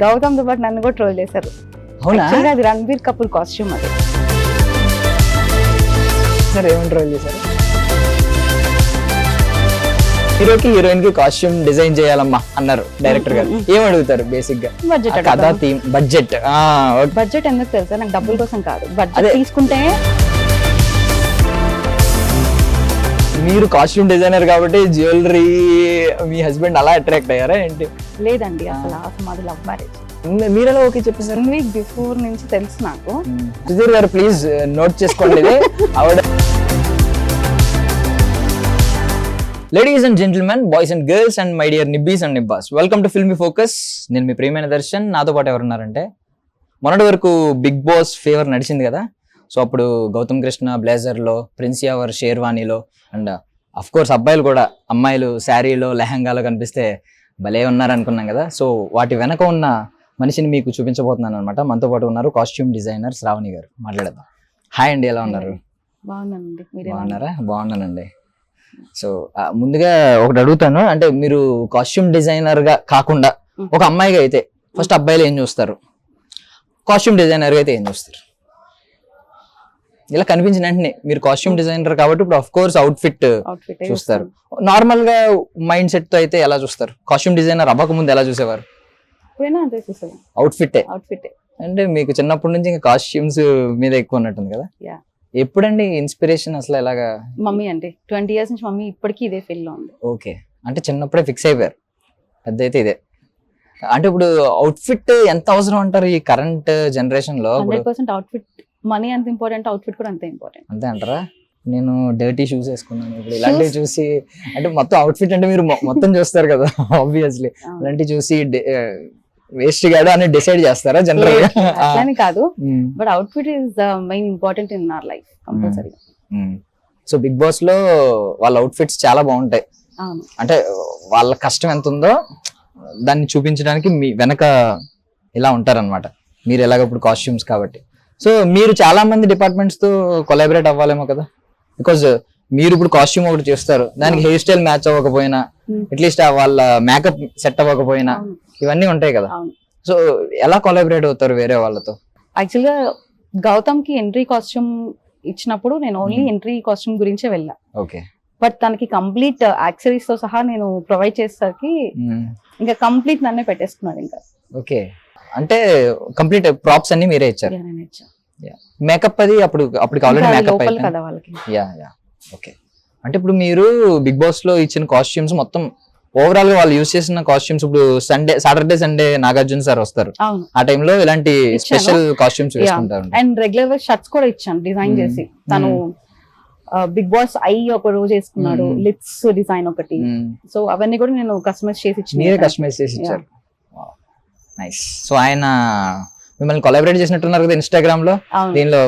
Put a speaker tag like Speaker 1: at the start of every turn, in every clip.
Speaker 1: గౌతమ్ తో పాటు నన్ను కూడా ట్రోల్ చేశారు.
Speaker 2: అవునా?
Speaker 1: Actually అది రణబీర్ కపూర్ కాస్ట్యూమ్ అది.
Speaker 2: సరే ఏమని ట్రోల్ చేశారు? హీరోకి హీరోయిన్ కి కాస్ట్యూమ్ డిజైన్ చేయాలమ్మా అన్నారు డైరెక్టర్ గారు. ఏం అడుగుతారు బేసిక్ గా?
Speaker 1: బడ్జెట్
Speaker 2: కథ థీమ్ బడ్జెట్.
Speaker 1: బడ్జెట్ ఎందుకు తెలుసా, నాకు డబ్బుల కోసం కాదు, బడ్జెట్
Speaker 2: అదే.
Speaker 1: తీసుకుంటే
Speaker 2: మీరు కాస్ట్యూమ్ డిజైనర్ కాబట్టి జ్యువెలరీ మీ హస్బెండ్ అలా అట్రాక్ట్ అయ్యారా ఏంటి?
Speaker 1: లేదండి, అసలు మాది లవ్ మ్యారేజ్.
Speaker 2: మీరు ఎలా ఓకే చెప్పేసారు?
Speaker 1: 1 week బిఫోర్ నుంచి తెలుసు నాకు.
Speaker 2: సుధీర్ గారు ప్లీజ్ నోట్ చేసుకోండి ఇది. ఆవిడ ladies and gentlemen, boys and girls and my dear నిబ్బీస్ అండ్ నిబ్బాస్, వెల్కమ్ టు ఫిల్మీ ఫోకస్. నేను మీ ప్రియమైన దర్శన్. నాతో పాటు ఎవరున్నారంటే, మొన్నటి వరకు బిగ్ బాస్ ఫేవర్ నడిచింది కదా, సో అప్పుడు గౌతమ్ కృష్ణ బ్లేజర్లో, ప్రిన్స్ యావర్ షేర్వానీలో, అండ్ అఫ్ కోర్స్ అబ్బాయిలు కూడా అమ్మాయిలు శారీలో లెహంగాలో కనిపిస్తే భలే ఉన్నారు అనుకున్నాం కదా. సో వాటి వెనక ఉన్న మనిషిని మీకు చూపించబోతున్నాను అనమాట. మనతో పాటు ఉన్నారు కాస్ట్యూమ్ డిజైనర్ శ్రావణి గారు. మాట్లాడదాం. హాయ్ అండి, ఎలా ఉన్నారు?
Speaker 1: బాగున్నానండి, మీరు
Speaker 2: బాగున్నారా? బాగున్నానండి. సో ముందుగా ఒకటి అడుగుతాను, అంటే మీరు కాస్ట్యూమ్ డిజైనర్ గా కాకుండా ఒక అమ్మాయిగా అయితే ఫస్ట్ అబ్బాయిలు ఏం చూస్తారు, కాస్ట్యూమ్ డిజైనర్ గా అయితే ఏం చూస్తారు? ఇలా కనిపించిన వెంటనే మీరు కాస్ట్యూమ్ డిజైనర్ కాబట్టి ఇప్పుడు ఆఫ్ కోర్స్ అవుట్ఫిట్ చూస్తారు. నార్మల్ గా మైండ్ సెట్ తో అయితే ఎలా చూస్తారు? కాస్ట్యూమ్ డిజైనర్ అవ్వక ముందు ఎలా చూసేవారు? అవుట్ఫిట్. అంటే మీకు చిన్నప్పటి నుంచి ఇంకా కాస్ట్యూమ్స్ మీద ఎక్కువ ఉన్నట్టుంది కదా. ఎప్పుడండి ఇన్స్పిరేషన్ అసలు ఎలాగా?
Speaker 1: మమ్మీ అండి, 20 years నుంచి మమ్మీ ఇప్పటికీ ఇదే ఫీల్డ్ లో ఉంది.
Speaker 2: ఓకే, అంటే చిన్నప్పుడే ఫిక్స్ అయిపోయారు. పెద్ద అయితే ఇదే. అంటే ఇప్పుడు అవుట్ఫిట్ ఎంత అవసరం అంటారు ఈ కరెంట్ జనరేషన్ లో?
Speaker 1: 100% అవుట్ఫిట్, మనీ అంత ఇంపార్టెంట్, అవుట్ఫిట్ కూడా అంతే ఇంపార్టెంట్.
Speaker 2: అంతే అంటారా? నేను డర్టీ షూస్ వేసుకున్నాను ఇప్పుడు. ఇలాంటివి చూసి అంటే మొత్తం అవుట్ఫిట్ అంటే మీరు మొత్తం చూస్తారు కదా ఆబ్వియస్లీ. ఇలాంటివి చూసి వేస్ట్ గాడు అని డిసైడ్ చేస్తారా జనరల్ గా?
Speaker 1: అట్లానే కాదు, but outfit is the main important in our life compulsory.
Speaker 2: So Bigg Boss లో వాళ్ళ అవుట్ఫిట్స్ చాలా బాగుంటాయి. అంటే వాళ్ళ కష్టం ఎంత ఉందో దాన్ని చూపించడానికి మీ వెనక ఇలా ఉంటారన్నమాట. మీరు ఎలాగ ఇప్పుడు కాస్ట్యూమ్స్ కాబట్టి, సో మీరు చాలా మంది డిపార్ట్మెంట్స్ తో కొలాబరేట్ అవ్వాలేమో కదా. బికాజ్ మీరు ఇప్పుడు కాస్ట్యూమ్ ఒకటి చేస్తారు, దానికి హెయిర్ స్టైల్ మ్యాచ్ అవ్వకపోయినా, అట్లీస్ట్ వాళ్ళ మేకప్ సెట్ అవ్వకపోయినా, ఇవన్నీ ఉంటాయి కదా. సో ఎలా కొలాబరేట్ అవుతారు వేరే వాళ్ళతో?
Speaker 1: యాక్చువల్ గా గౌతమ్ కి ఎంట్రీ కాస్ట్యూమ్ ఇచ్చినప్పుడు నేను ఓన్లీ ఎంట్రీ కాస్ట్యూమ్ గురించే వెళ్ళా.
Speaker 2: ఓకే,
Speaker 1: బట్ తనకి కంప్లీట్ యాక్సరీస్ తో సహా నేను ప్రొవైడ్ చేసేసరికి ఇంకా కంప్లీట్ నన్నే పెట్టేసుకున్నాడు ఇంకా.
Speaker 2: ఓకే, అంటే కంప్లీట్ ప్రాప్స్ అన్ని మీరే ఇచ్చారు. మేకప్ అది అప్పుడు ఆల్రెడీ మేకప్
Speaker 1: కదా వాళ్ళకి.
Speaker 2: ఓకే, అంటే ఇప్పుడు మీరు బిగ్ బాస్ లో ఇచ్చిన కాస్ట్యూమ్స్ మొత్తం ఓవరాల్ గా వాళ్ళు యూజ్ చేసిన కాస్ట్యూమ్స్, ఇప్పుడు సాటర్డే సండే నాగార్జున సార్ వస్తారు, ఆ టైంలో ఇలాంటి స్పెషల్ కాస్ట్యూమ్స్ వేసుకుంటారు.
Speaker 1: అండ్ రెగ్యులర్ షర్ట్స్ కూడా ఇచ్చాను డిజైన్ చేసి. తను బిగ్ బాస్ ఐ ఒక రోజు వేసుకున్నాడు, లిప్స్ డిజైన్ ఒకటి. సో అవన్నీ కూడా నేను కస్టమైజ్ చేసి ఇచ్చాను.
Speaker 2: నైస్. సో ఆయన మిమ్మల్ని కొలాబరేట్ చేసినట్టున్నారు కదా ఇన్స్టాగ్రామ్ లో, దీనిలో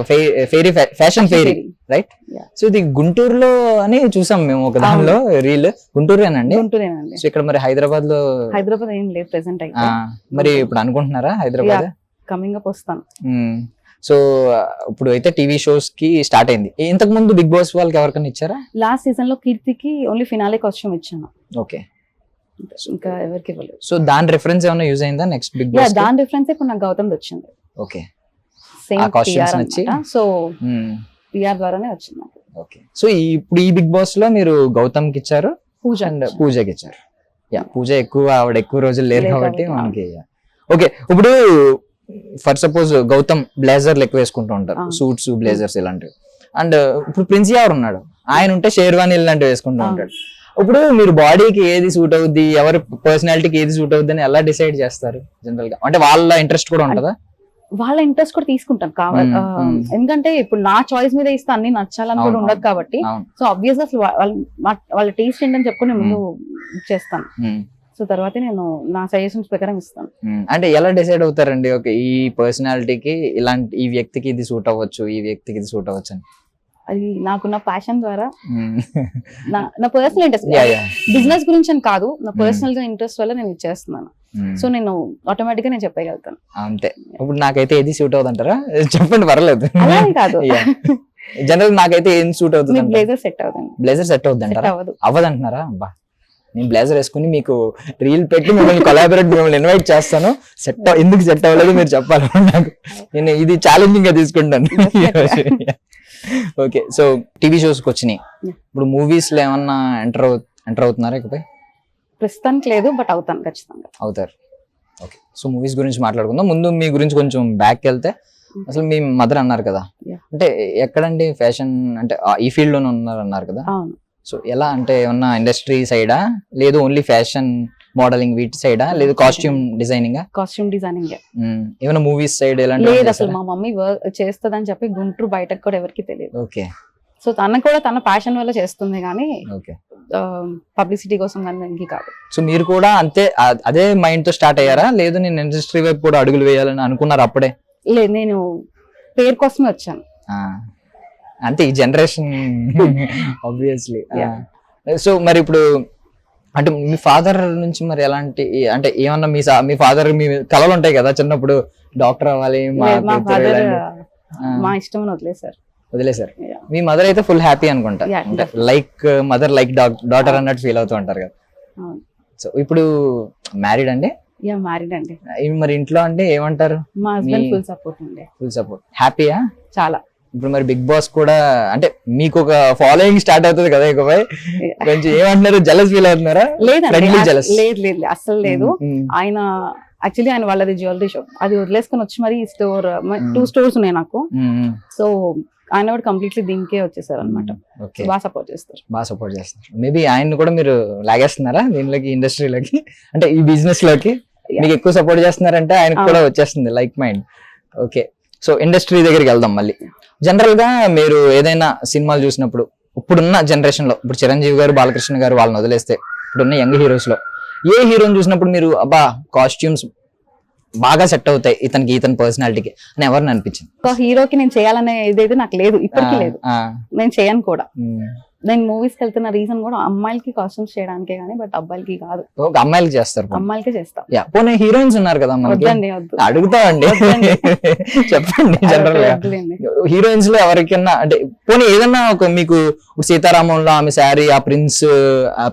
Speaker 2: fairy fashion fairy right? So ఇది గుంటూరులో అని చూసాం మేము ఒక దానిలో రీల్. గుంటూరేనండి?
Speaker 1: గుంటూరేనండి.
Speaker 2: సో ఇక్కడ మరి హైదరాబాద్ లో?
Speaker 1: హైదరాబాద్ ఏం లేదు ప్రెసెంట్ అయితే.
Speaker 2: మరి ఇప్పుడు అనుకుంటున్నారా హైదరాబాద్?
Speaker 1: కమింగ్ అప్ వస్తాను.
Speaker 2: సో ఇప్పుడు అయితే టీవీ షోస్ కి స్టార్ట్ అయింది. ఇంతకు ముందు బిగ్ బాస్ వాళ్ళకి ఎవరికైనా ఇచ్చారా?
Speaker 1: లాస్ట్ సీజన్ లో కీర్తికి ఓన్లీ ఫినాలే కాస్ట్యూమ్ ఇచ్చాను.
Speaker 2: ఓకే,
Speaker 1: ఇంకా ఎవరికి ఇవ్వలేదు.
Speaker 2: సో దాని రిఫరెన్స్ ఏమైనా యూజ్ అయిందా నెక్స్ట్ బిగ్ బాస్?
Speaker 1: దాని రిఫరెన్స్ ఇప్పుడు నాకు గౌతమ్ వచ్చింది.
Speaker 2: ఓకే,
Speaker 1: సేమ్
Speaker 2: కాస్ట్యూమ్స్ నచ్చి,
Speaker 1: సో పిఆర్ ద్వారానే వచ్చింది నాకు.
Speaker 2: ఓకే, సో ఇప్పుడు ఈ బిగ్ బాస్ లో మీరు గౌతమ్ కి ఇచ్చారు,
Speaker 1: పూజ
Speaker 2: అండ్ పూజకి ఇచ్చారు. పూజ ఆవిడ ఎక్కువ రోజులు లేరు కాబట్టి మనకి. ఓకే, ఇప్పుడు ఫర్ సపోజ్ గౌతమ్ బ్లేజర్లు ఎక్కువ వేసుకుంటూ ఉంటారు, సూట్స్ బ్లేజర్స్ ఇలాంటివి. అండ్ ఇప్పుడు ప్రిన్స్ యావర్ ఉన్నాడు, ఆయన ఉంటే షేర్వానీ ఇలాంటివి వేసుకుంటూ ఉంటాడు. ఇప్పుడు మీరు బాడీకి ఏది సూట్ అవుద్ది, ఎవరి పర్సనాలిటీకి ఏది సూట్ అవుద్ది అని ఎలా డిసైడ్ చేస్తారు జనరల్ గా? అంటే వాళ్ళ ఇంట్రెస్ట్ కూడా ఉంటుందా?
Speaker 1: వాళ్ళ ఇంట్రెస్ట్ కూడా తీసుకుంటాను కావాలి, ఎందుకంటే ఇప్పుడు నా చాయిస్ మీద ఇస్తే అన్ని నచ్చాలని కూడా ఉండదు కాబట్టి. సో ఆబ్వియస్ గా అసలు వాళ్ళ టేస్ట్ ఏంటని చెప్పుకుని ముందు చేస్తాను. సో తర్వాత నేను నా సజెషన్స్ ప్రకారం ఇస్తాను.
Speaker 2: అంటే ఎలా డిసైడ్ అవుతారండి? ఓకే, ఈ పర్సనాలిటీకి ఇలాంటి, ఈ వ్యక్తికి ఇది సూట్ అవ్వచ్చు, ఈ వ్యక్తికి ఇది సూట్ అవ్వచ్చు అని?
Speaker 1: అది నాకున్న ప్యాషన్ ద్వారా, నా పర్సనల్ ఇంట్రెస్ట్, బిజినెస్ గురించి అని కాదు, నా పర్సనల్ గా ఇంట్రెస్ట్ వల్ల నేను ఇచ్చేస్తున్నాను. సో నేను ఆటోమేటిక్ గా నేను చెప్పగలుగుతాను
Speaker 2: అంతే. ఇప్పుడు నాకైతే ఏది సూట్ అవుతుంటారా? చెప్పండి, పర్లేదు.
Speaker 1: అలానే కాదు,
Speaker 2: జనరల్ నాకైతే ఏం సూట్ అవుతుంది?
Speaker 1: బ్లేజర్ సెట్ అవుతుంది.
Speaker 2: బ్లేజర్ సెట్ అవుతుంది అంటారా? అవ్వదంటున్నారా? అబ్బా, నేను బ్లేజర్ వేసుకుని మీకు రీల్ పెట్టి మిమ్మల్ని కొలాబరేట్ మిమ్మల్ని ఇన్వైట్ చేస్తాను. ఎందుకు సెట్ అవ్వలేదు మీరు చెప్పాలి నాకు. నేను ఇది ఛాలెంజింగ్ గా తీసుకుంటాను. ఓకే, సో టీవీ షోస్ కి వచ్చినాయి. ఇప్పుడు మూవీస్ లో ఏమన్నా ఎంటర్ అవుతున్నారా ఇకపై?
Speaker 1: ప్రస్తుతానికి లేదు, బట్ అవుతాను ఖచ్చితంగా.
Speaker 2: అవుతారు. ఓకే, సో మూవీస్ గురించి మాట్లాడుకుందాం. ముందు మీ గురించి కొంచెం బ్యాక్ వెళ్తే, అసలు మీ మదర్ అన్నారు కదా, అంటే ఎక్కడండి ఫ్యాషన్ అంటే ఈ ఫీల్డ్ లోనే ఉన్నారు అన్నారు కదా. సో ఎలా అంటే ఏమన్నా ఇండస్ట్రీ సైడా, లేదు ఓన్లీ ఫ్యాషన్ మోడలింగ్ వీటి సైడా, లేదు కాస్ట్యూమ్ డిజైనింగ్?
Speaker 1: Costume designing.
Speaker 2: ఏమైనా మూవీస్ సైడ్
Speaker 1: లేదు, అసలు మా మమ్మీ చేస్తుందని చెప్పి గుంటూరు బయటకు కూడా ఎవరికి తెలియదు.
Speaker 2: ఓకే,
Speaker 1: సో తన కూడా తన ప్యాషన్ వల్ల చేస్తుంది కానీ
Speaker 2: ఓకే
Speaker 1: పబ్లిసిటీ కోసం కానీ కాదు.
Speaker 2: సో మీరు కూడా అంతే అదే మైండ్ తో స్టార్ట్ అయ్యారా, లేదు నేను ఇండస్ట్రీ వైపు కూడా అడుగులు వేయాలని అనుకున్నారు అప్పుడే?
Speaker 1: లేదు, నేను పేరు కోసమే వచ్చాను
Speaker 2: అంతే, ఈ జనరేషన్ ఆబ్వియస్లీ. సో మరి ఇప్పుడు అంటే మీ ఫాదర్ నుంచి మరి ఎలాంటి అంటే ఏమన్నా మీ ఫాదర్ మీ కలలు ఉంటాయి కదా చిన్నప్పుడు, డాక్టర్ అవ్వాలి
Speaker 1: మా ఇష్టం వదిలేసారు.
Speaker 2: మీ మదర్ అయితే ఫుల్ హ్యాపీ అనుకుంటా, లైక్ మదర్ లైక్ డాటర్ అన్నట్టు ఫీల్ అవుతూ ఉంటారు కదా. సో ఇప్పుడు మ్యారీడ్ అండి?
Speaker 1: మ్యారీడ్ అండి.
Speaker 2: మరి ఇంట్లో అంటే ఏమంటారు?
Speaker 1: మా హస్బెండ్ ఫుల్ సపోర్ట్ అండి.
Speaker 2: ఫుల్ సపోర్ట్, హ్యాపీయా?
Speaker 1: చాలా.
Speaker 2: ఇప్పుడు మరి బిగ్ బాస్ కూడా అంటే మీకు ఒక ఫాలోయింగ్ స్టార్ట్ అవుతుంది కదా ఇకపై, కొంచెం ఏమంటున్నారు, జెలస్ ఫీల్ అవుతున్నారా?
Speaker 1: లేదు అసలు లేదు. ఆయన యాక్చువల్లీ ఆయన వాళ్ళది జ్యువెలరీ షాప్, అది వదిలేసుకొని వచ్చి మరి స్టోర్ 2 స్టోర్స్ ఉన్నాయి నాకు. సో ఆయన కూడా కంప్లీట్లీ దీనికే వచ్చేసారు అనమాట. బాగా సపోర్ట్ చేస్తారు. మేబీ ఆయన కూడా మీరు లాగేస్తున్నారా దీనిలోకి, ఇండస్ట్రీలోకి, అంటే ఈ బిజినెస్ లోకి మీకు ఎక్కువ సపోర్ట్ చేస్తున్నారంటే ఆయనకు కూడా వచ్చేస్తుంది like mind. Okay, so industry దగ్గరికి వెళ్దాం మళ్ళీ. జనరల్ గా మీరు ఏదైనా సినిమాలు చూసినప్పుడు, ఇప్పుడున్న జనరేషన్ లో, ఇప్పుడు చిరంజీవి గారు, బాలకృష్ణ గారు వాళ్ళని వదిలేస్తే ఇప్పుడున్న యంగ్ హీరోస్ లో ఏ హీరోని చూసినప్పుడు మీరు అబ్బా కాస్ట్యూమ్స్ బాగా సెట్ అవుతాయి ఇతని పర్సనాలిటీకి అని ఎవరిని అనిపించింది? ఒక హీరోకి నేను చేయాలనే ఏదైతే నాకు లేదు, ఇప్పటికీ లేదు, నేను చేయను కూడా. నేను మూవీస్ కి వెళ్తున్న రీజన్ కూడా అమ్మాయిలకి కాస్ట్యూమ్స్ చేయడానికే గానీ, బట్ అబ్బాయిలకి కాదు.
Speaker 2: అమ్మాయిలకి చేస్తారు?
Speaker 1: అమ్మాయిలకే చేస్తా.
Speaker 2: పోనీ హీరోయిన్స్ ఉన్నారు కదా, అడుగుతామండి చెప్పండి. జనరల్ గా హీరోయిన్స్ లో ఎవరికైనా అంటే పోనీ ఏదన్నా ఒక మీకు సీతారామంలో ఆమె శారీ, ఆ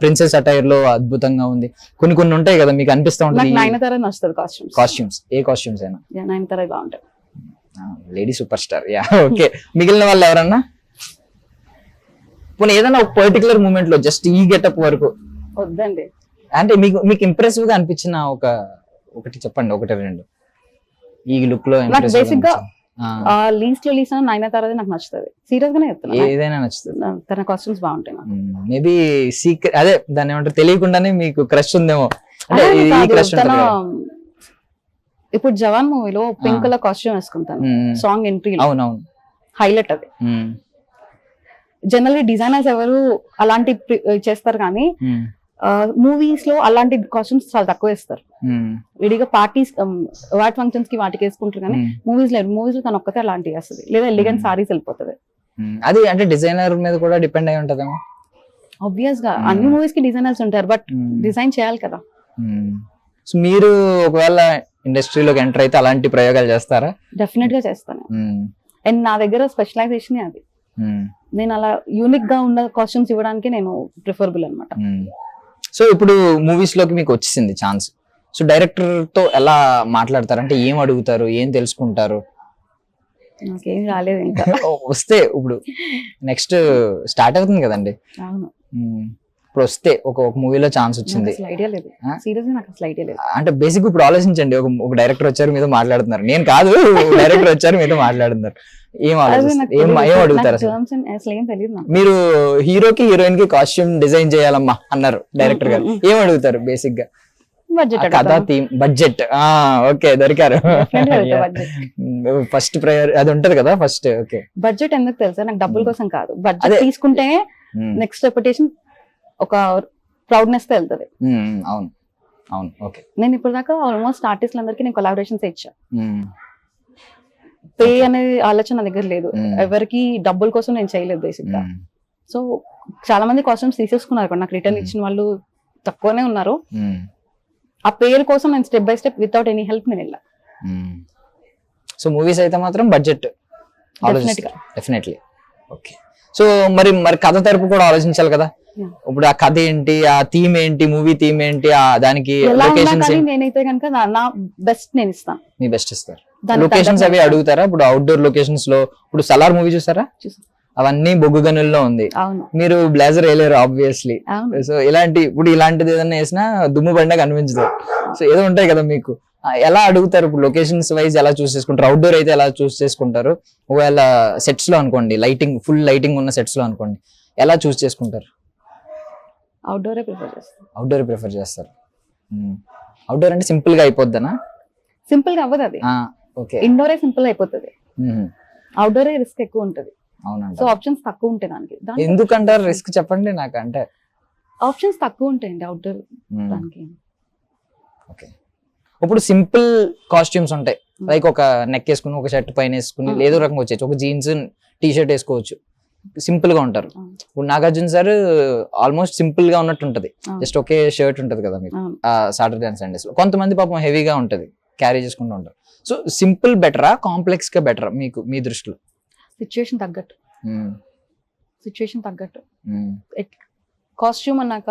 Speaker 2: ప్రిన్సెస్ అటైర్ లో అద్భుతంగా ఉంది, కొన్ని ఉంటాయి కదా మీకు అనిపిస్తా ఉంటుంది.
Speaker 1: నయనతార నచ్చుతుంది
Speaker 2: కాస్ట్యూమ్స్. ఏ కాస్ట్యూమ్స్ అయినా
Speaker 1: నయనతార బాగుంటాయి.
Speaker 2: Lady super star. ఓకే, మిగిలిన వాళ్ళు ఎవరన్నా పోనీ ఏదైనా ఒక పర్టికులర్ మూమెంట్ లో జస్ట్ ఈ గెటప్ వరకు
Speaker 1: వద్దండి,
Speaker 2: అంటే మీకు ఇంప్రెసివ్ గా అనిపించిన ఒకటి చెప్పండి, 1-2 ఈ లుక్ లో.
Speaker 1: బేసిక్ గా లీస్ట్ నయనతారది నాకు నచ్చుతుంది. సీరియస్ గానే చెప్తున్నా,
Speaker 2: ఏదైనా నచ్చుతుంది.
Speaker 1: తన కాస్ట్యూమ్స్ బాగుంటాయి.
Speaker 2: మేబీ సీక్రెట్ అదే దాన్ని ఏమంటారు, తెలియకుండానే మీకు క్రష్ ఉందేమో.
Speaker 1: ఇప్పుడు జవాన్ మూవీలో పింక్ కలర్ కాస్ట్యూమ్ వేసుకుంటాను, సాంగ్ ఎంట్రీ.
Speaker 2: అవునవును,
Speaker 1: హైలైట్ అది. జనరల్లీ డిజైనర్స్ ఎవరు అలాంటి చేస్తారు కానీ మూవీస్ లో అలాంటి కాస్ట్యూమ్స్ చాలా తక్కువ వేస్తారు. విడిగా పార్టీస్, వాట్ ఫంక్షన్స్ కి వాటికి వేసుకుంటారు కానీ మూవీస్ లో తను ఒక్కతే అలాంటివి వేస్తుంది, లేదా ఎలిగెంట్ సారీస్ వెళ్ళిపోతుంది.
Speaker 2: అది అంటే డిజైనర్ మీద కూడా డిపెండ్ అయి ఉంటదేమో.
Speaker 1: ఆబ్వియస్ గా అన్ని మూవీస్ కి డిజైనర్స్ ఉంటారు, బట్ డిజైన్ చేయాలి కదా.
Speaker 2: సో మీరు ఒకవేళ ఇండస్ట్రీలోకి ఎంటర్ అయితే అలాంటి ప్రయోగాలు చేస్తారా?
Speaker 1: డెఫినెట్ గా చేస్తాను. అండ్ నా దగ్గర స్పెషలైజేషన్ అది. నేను అలా యూనిక్ గా ఉన్న కాస్ట్యూమ్స్ ఇవ్వడానికి నేను ప్రిఫరబుల్ అనమాట.
Speaker 2: సో ఇప్పుడు మూవీస్ లోకి మీకు వచ్చింది ఛాన్స్, సో డైరెక్టర్ తో ఎలా మాట్లాడతారు, ఏం అడుగుతారు, ఏం తెలుసుకుంటారు?
Speaker 1: నాకేం రాలేదు ఇంకా.
Speaker 2: వస్తే ఇప్పుడు నెక్స్ట్ స్టార్ట్ అవుతుంది కదండి.
Speaker 1: అవును,
Speaker 2: ఇప్పుడు వస్తే ఒక మూవీలో ఛాన్స్ వచ్చింది,
Speaker 1: ఐడియా లేదు, సీరియస్ నాకు అసలు ఐడియా లేదు. అంటే
Speaker 2: బేసిక్ ఇప్పుడు ఆలోచించండి, ఒక డైరెక్టర్ వచ్చారు మీతో మాట్లాడుతున్నారు, నేను కాదు డైరెక్టర్ వచ్చారు మీతో మాట్లాడుతున్నారు, ఏం అడుగుతారు
Speaker 1: అసలు ఏం తెలియదు.
Speaker 2: మీరు హీరోకి హీరోయిన్ కి కాస్ట్యూమ్ డిజైన్ చేయాలమ్మా అన్నారు డైరెక్టర్ గారు, ఏం అడుగుతారు బేసిక్ గా? కథ, థీమ్, బడ్జెట్. ఓకే, దొరికారు. ఫస్ట్ ప్రయారిటీ అది ఉంటది కదా ఫస్ట్. ఓకే,
Speaker 1: బడ్జెట్ ఎందుకు తెలుసా, నాకు డబ్బుల కోసం కాదు. బడ్జెట్ తీసుకుంటే నెక్స్ట్ రెప్యుటేషన్ ఒక ప్రౌడ్నెస్ తో వెళ్తుంది.
Speaker 2: అవును అవును. ఓకే,
Speaker 1: నేను ఇప్పుడు దాకా ఆల్మోస్ట్ ఆర్టిస్టులు అందరికి నేను కొలాబరేషన్స్ ఇచ్చా. పే అనే ఆలోచన నా దగ్గర లేదు, ఎవరికి డబ్బుల కోసం నేను చేయలేదు బేసిక్ గా. సో చాలా మంది కాస్ట్యూమ్స్ తీసేసుకున్నారు, నాకు రిటర్న్ ఇచ్చిన వాళ్ళు తక్కువనే ఉన్నారు. ఆ పేరు కోసం నేను step by step without any help నేను వెళ్ళా.
Speaker 2: సో మూవీస్ అయితే మాత్రం బడ్జెట్ డెఫినెట్లీ. ఓకే, సో మరి కథ తరపు కూడా ఆలోచించాలి కదా.
Speaker 1: Yeah.
Speaker 2: ఇప్పుడు ఆ కథ ఏంటి, ఆ థీమ్ ఏంటి, మూవీ థీమ్ ఏంటి, ఆ దానికి
Speaker 1: ఎలా ఉన్నా
Speaker 2: లొకేషన్స్
Speaker 1: కానీ నేనైతే కనుక నా బెస్ట్ నేను ఇస్తాను.
Speaker 2: మీ బెస్ట్ ఇస్తారు.
Speaker 1: దానికి
Speaker 2: లొకేషన్స్ అవి
Speaker 1: తగ్గట్టు
Speaker 2: అడుగుతారా? ఇప్పుడు అవుట్డోర్ లొకేషన్స్ లో ఇప్పుడు సలార్ మూవీ చూసారా,
Speaker 1: చూసాను.
Speaker 2: అవన్నీ బొగ్గు గనుల్లో ఉంది.
Speaker 1: అవును
Speaker 2: మీరు బ్లేజర్ వేయలేరు ఆబ్వియస్లీ.
Speaker 1: అవును
Speaker 2: సో ఇలాంటిది ఏదైనా వేసినా దుమ్ము బండ కనిపించదు. సో ఏదో ఉంటాయి కదా మీకు. ఎలా అడుగుతారు ఇప్పుడు లొకేషన్స్ వైజ్ ఎలా చూస్ చేసుకుంటారు? అవుట్డోర్ అయితే ఎలా చూస్ చేసుకుంటారు? ఒకవేళ సెట్స్ లో అనుకోండి, లైటింగ్ ఫుల్ లైటింగ్ ఉన్న సెట్స్ లో అనుకోండి, ఎలా చూస్ చేసుకుంటారు?
Speaker 1: అవుట్డోరే ప్రిఫర్ చేస్తాను.
Speaker 2: అవుట్డోర్ ప్రిఫర్ చేస్తారు. అవుట్డోర్ అంటే సింపుల్ గా అయిపోద్దనా?
Speaker 1: సింపుల్ గా అవ్వదు అది.
Speaker 2: ఓకే.
Speaker 1: ఇండోరే సింపుల్ అయిపోతుంది, అవుట్డోరే రిస్క్ ఎక్కువ ఉంటది.
Speaker 2: అవునండి.
Speaker 1: సో ఆప్షన్స్ తక్కువ ఉంటాయి దానికి.
Speaker 2: ఎందుకంటారు రిస్క్ చెప్పండి నాకు. అంటే
Speaker 1: ఆప్షన్స్ తక్కువ ఉంటాయండి అవుట్డోర్ దానికి.
Speaker 2: ఓకే. ఇప్పుడు సింపుల్ కాస్ట్యూమ్స్ ఉంటాయి, లైక్ ఒక నెక్ వేసుకుని ఒక షర్ట్ పైన వేసుకుని ఏదో రకంగా వచ్చేది, ఒక జీన్స్ టీ షర్ట్ వేసుకోవచ్చు, సింపుల్ గా ఉంటారు. ఇప్పుడు నాగార్జున సార్ ఆల్మోస్ట్ సింపుల్ గా ఉన్నట్టు ఉంటది, జస్ట్ ఒకే షర్ట్ ఉంటది కదా మీకు సాటర్డే అండ్ సండేస్ లో. కొంతమంది పాపం హెవీగా ఉంటది, క్యారీ చేసుకుంటూ ఉంటారు. సో సింపుల్ బెటరా, కాంప్లెక్స్ గా బెటరా మీకు, మీ దృష్టిలో?
Speaker 1: సిచ్యువేషన్ తగ్గట్టు. సిచ్యువేషన్ తగ్గట్టు. కాస్ట్యూమ్ అన్నాక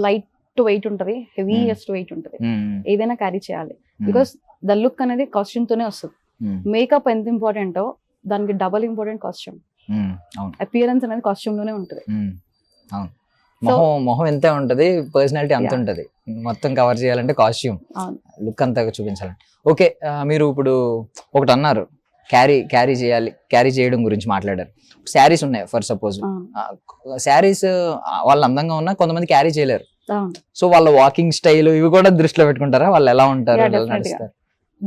Speaker 1: లైట్ వెయిట్ ఉంటది, హెవీయెస్ట్ వెయిట్ ఉంటది, ఏదైనా క్యారీ చేయాలి. బికాస్ ద లుక్ అనేది కాస్ట్యూమ్ తోనే వస్తుంది. మేకప్ ఎంత ఇంపార్టెంటో దానికి డబల్ ఇంపార్టెంట్ కాస్ట్యూమ్. అపియరెన్స్ అనేది కాస్ట్యూమ్ లోనే ఉంటది.
Speaker 2: మొహం ఎంత ఉంటది, పర్సనాలిటీ అంత ఉంటది. మొత్తం కవర్ చేయాలంటే కాస్ట్యూమ్, లుక్ అంతా చూపించాలంటే. ఓకే, మీరు ఇప్పుడు ఒకటి అన్నారు, క్యారీ చేయాలి, క్యారీ చేయడం గురించి మాట్లాడారు. శారీస్ ఉన్నాయి ఫర్ సపోజ్, శారీస్ వాళ్ళు అందంగా ఉన్నా కొంతమంది క్యారీ చేయలేరు. సో వాళ్ళ వాకింగ్ స్టైల్ ఇవి కూడా దృష్టిలో పెట్టుకుంటారా? వాళ్ళు ఎలా ఉంటారు,